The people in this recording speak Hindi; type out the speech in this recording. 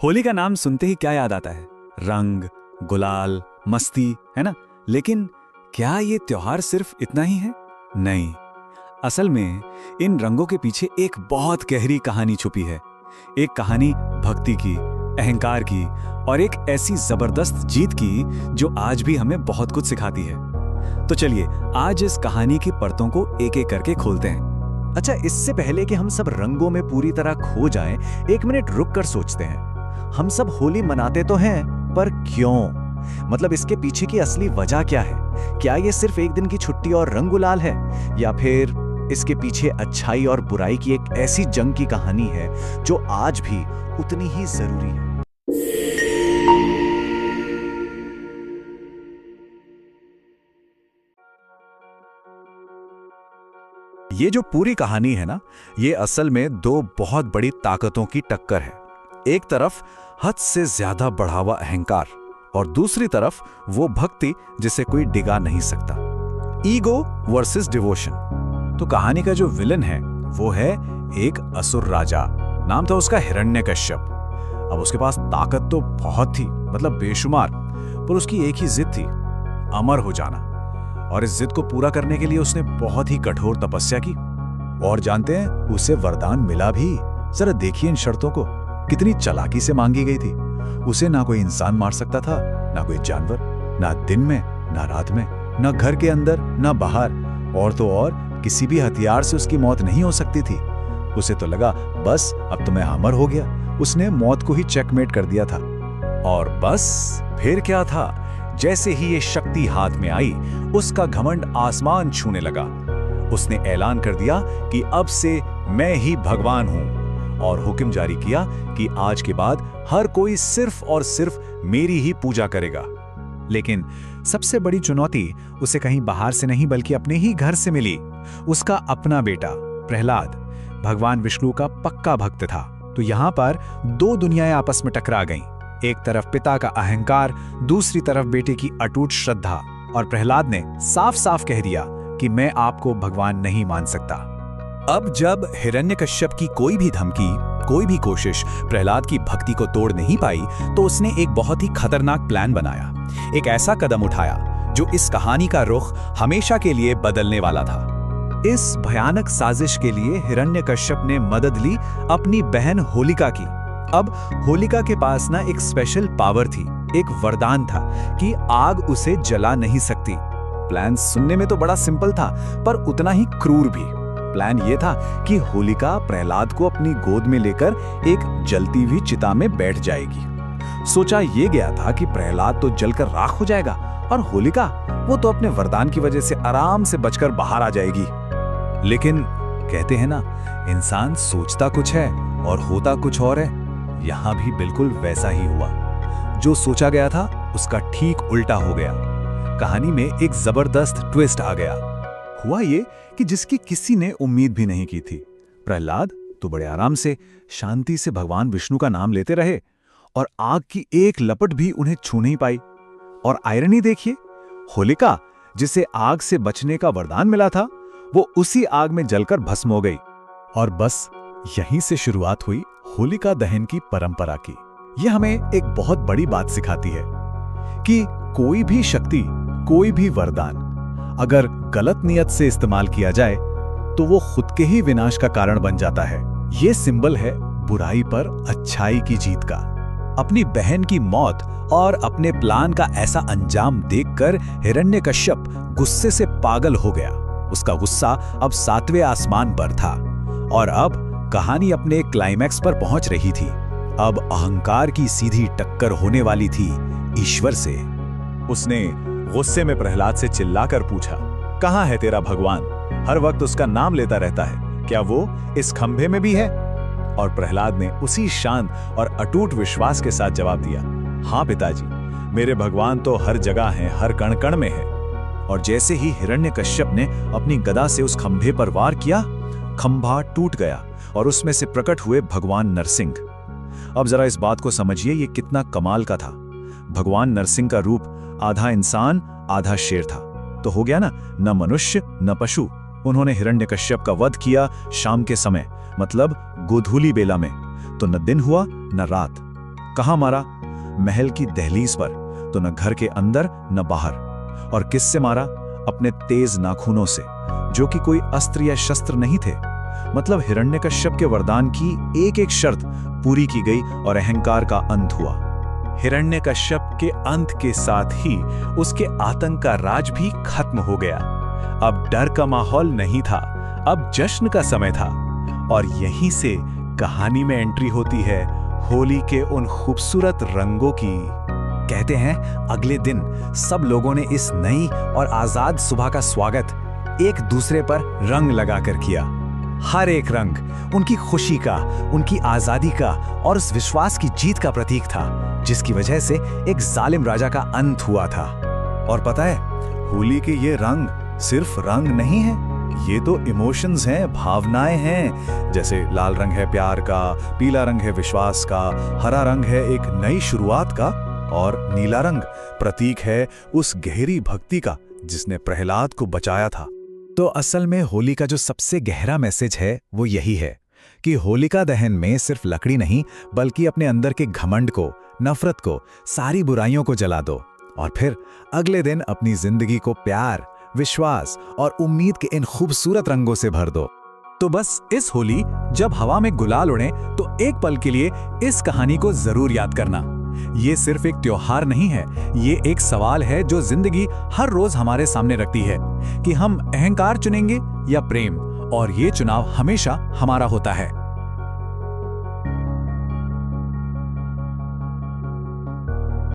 होली का नाम सुनते ही क्या याद आता है? रंग, गुलाल, मस्ती, है ना? लेकिन क्या ये त्योहार सिर्फ इतना ही है? नहीं, असल में इन रंगों के पीछे एक बहुत गहरी कहानी छुपी है। एक कहानी भक्ति की, अहंकार की और एक ऐसी जबरदस्त जीत की जो आज भी हमें बहुत कुछ सिखाती है। तो चलिए आज इस कहानी की परतों को एक एक करके खोलते हैं। अच्छा, इससे पहले कि हम सब रंगों में पूरी तरह खो जाएं, एक मिनट रुक कर सोचते हैं। हम सब होली मनाते तो हैं, पर क्यों? मतलब इसके पीछे की असली वजह क्या है? क्या ये सिर्फ एक दिन की छुट्टी और रंग गुलाल है, या फिर इसके पीछे अच्छाई और बुराई की एक ऐसी जंग की कहानी है जो आज भी उतनी ही जरूरी है? ये जो पूरी कहानी है ना, ये असल में दो बहुत बड़ी ताकतों की टक्कर है। एक तरफ हद से ज्यादा बढ़ावा अहंकार और दूसरी तरफ वो भक्ति जिसे कोई डिगा नहीं सकता। Ego versus devotion. तो कहानी का जो विलन है वो है एक असुर राजा, नाम था उसका हिरण्यकश्यप। अब उसके पास ताकत तो बहुत थी, मतलब बेशुमार, पर उसकी एक ही जिद थी, अमर हो जाना। और इस जिद को पूरा करने के लिए उसने बहुत ही कठोर तपस्या की। और जानते हैं, उसे वरदान मिला भी। जरा देखिए इन शर्तों को, कितनी चालाकी से मांगी गई थी। उसे ना कोई इंसान मार सकता था, ना कोई जानवर, ना दिन में ना रात में, ना घर के अंदर ना बाहर, और तो और किसी भी हथियार से उसकी मौत नहीं हो सकती थी। उसे तो लगा बस अब तो मैं अमर हो गया। उसने मौत को ही चेकमेट कर दिया था। और बस फिर क्या था, जैसे ही ये शक्ति हाथ में आई, उसका घमंड आसमान छूने लगा। उसने ऐलान कर दिया कि अब से मैं ही भगवान हूं, और हुक्म जारी किया कि आज के बाद हर कोई सिर्फ और सिर्फ मेरी ही पूजा करेगा। लेकिन सबसे बड़ी चुनौती उसे कहीं बाहर से नहीं बल्कि अपने ही घर से मिली। उसका अपना बेटा प्रहलाद भगवान विष्णु का पक्का भक्त था। तो यहाँ पर दो दुनियाएं आपस में टकरा गईं। एक तरफ पिता का अहंकार, दूसरी तरफ बेटे की अटूट श्रद्धा। और प्रहलाद ने साफ साफ कह दिया कि मैं आपको भगवान नहीं मान सकता। अब जब हिरण्यकश्यप की कोई भी धमकी, कोई भी कोशिश प्रहलाद की भक्ति को तोड़ नहीं पाई, तो उसने एक बहुत ही खतरनाक प्लान बनाया। एक ऐसा कदम उठाया जो इस कहानी का रुख हमेशा के लिए बदलने वाला था। इस भयानक साजिश के लिए हिरण्यकश्यप ने मदद ली अपनी बहन होलिका की। अब होलिका के पास ना एक स्पेशल पावर थी, एक वरदान था कि आग उसे जला नहीं सकती। प्लान सुनने में तो बड़ा सिंपल था, पर उतना ही क्रूर भी। प्लान ये था कि होलिका प्रहलाद को अपनी गोद में लेकर एक जलती हुई चिता में बैठ जाएगी। सोचा ये गया था कि प्रहलाद तो जलकर राख हो जाएगा और होलिका, वो तो अपने वरदान की वजह से आराम से बचकर बाहर आ जाएगी। लेकिन कहते हैं ना, इंसान सोचता कुछ है और होता कुछ और है। यहां भी बिल्कुल वैसा ही हुआ। जो सोचा गया था उसका ठीक उल्टा हो गया। कहानी में एक जबरदस्त ट्विस्ट आ गया। हुआ ये कि जिसकी किसी ने उम्मीद भी नहीं की थी। प्रहलाद तो बड़े आराम से, शांति से भगवान विष्णु का नाम लेते रहे, और आग की एक लपट भी उन्हें छू नहीं पाई। और आयरनी देखिए, होलिका जिसे आग से बचने का वरदान मिला था, वो उसी आग में जलकर भस्म हो गई। और बस यहीं से शुरुआत हुई होलिका दहन की परंपरा की। यह हमें एक बहुत बड़ी बात सिखाती है कि कोई भी शक्ति, कोई भी वरदान अगर गलत नियत से इस्तेमाल किया जाए तो वो खुद के ही विनाश का कारण बन जाता है। ये सिंबल है बुराई पर अच्छाई की जीत का। अपनी बहन की मौत और अपने प्लान का ऐसा अंजाम देखकर हिरण्यकश्यप गुस्से से पागल हो गया। उसका गुस्सा अब 7वें आसमान पर था, और अब कहानी अपने क्लाइमैक्स पर पहुंच रही थी। अब अहंकार की सीधी टक्कर होने वाली थी ईश्वर से। उसने गुस्से में प्रहलाद से चिल्लाकर पूछा, कहां है तेरा भगवान? हर वक्त उसका नाम लेता रहता है, क्या वो इस खंभे में भी है? और प्रहलाद ने उसी शांत और अटूट विश्वास के साथ जवाब दिया, हां पिताजी, मेरे भगवान तो हर जगह हैं, हर कण कण में है। और जैसे ही हिरण्यकश्यप ने अपनी गदा से उस खंभे पर वार किया, खंभा टूट गया और उसमें से प्रकट हुए भगवान नरसिंह। अब जरा इस बात को समझिए, ये कितना कमाल का था। भगवान नरसिंह का रूप आधा इंसान आधा शेर था। तो हो गया ना, न मनुष्य न पशु। उन्होंने हिरण्यकश्यप का वध किया शाम के समय, मतलब गोधूली बेला में। तो न दिन हुआ न रात। कहाँ मारा? महल की दहलीज पर, तो न घर के अंदर न बाहर। और किससे मारा? अपने तेज नाखूनों से, जो कि कोई अस्त्र या शस्त्र नहीं थे। मतलब हिरण्यकश्यप के वरदान की एक एक शर्त पूरी की गई और अहंकार का अंत हुआ। हिरण्यकश्यप के अंत के साथ ही उसके आतंक का राज भी खत्म हो गया। अब डर का माहौल नहीं था, अब जश्न का समय था। और यहीं से कहानी में एंट्री होती है होली के उन खूबसूरत रंगों की। कहते हैं अगले दिन सब लोगों ने इस नई और आजाद सुबह का स्वागत एक दूसरे पर रंग लगाकर किया। हर एक रंग उनकी खुशी का, उनकी आजादी का और उस विश्वास की जीत का प्रतीक था जिसकी वजह से एक जालिम राजा का अंत हुआ था। और पता है, होली के ये रंग सिर्फ रंग नहीं है, ये तो इमोशंस हैं, भावनाएं हैं। जैसे लाल रंग है प्यार का, पीला रंग है विश्वास का, हरा रंग है एक नई शुरुआत का, और नीला रंग प्रतीक है उस गहरी भक्ति का जिसने प्रहलाद को बचाया था। तो असल में होली का जो सबसे गहरा मैसेज है वो यही है कि होलिका दहन में सिर्फ लकड़ी नहीं, बल्कि अपने अंदर के घमंड को, नफरत को, सारी बुराइयों को जला दो और फिर अगले दिन अपनी जिंदगी को प्यार, विश्वास और उम्मीद के इन खूबसूरत रंगों से भर दो। तो बस इस होली जब हवा में गुलाल उड़े तो एक पल के लिए इस कहानी को जरूर याद करना। ये सिर्फ एक त्योहार नहीं है, ये एक सवाल है जो जिंदगी हर रोज हमारे सामने रखती है कि हम अहंकार चुनेंगे या प्रेम, और ये चुनाव हमेशा हमारा होता है।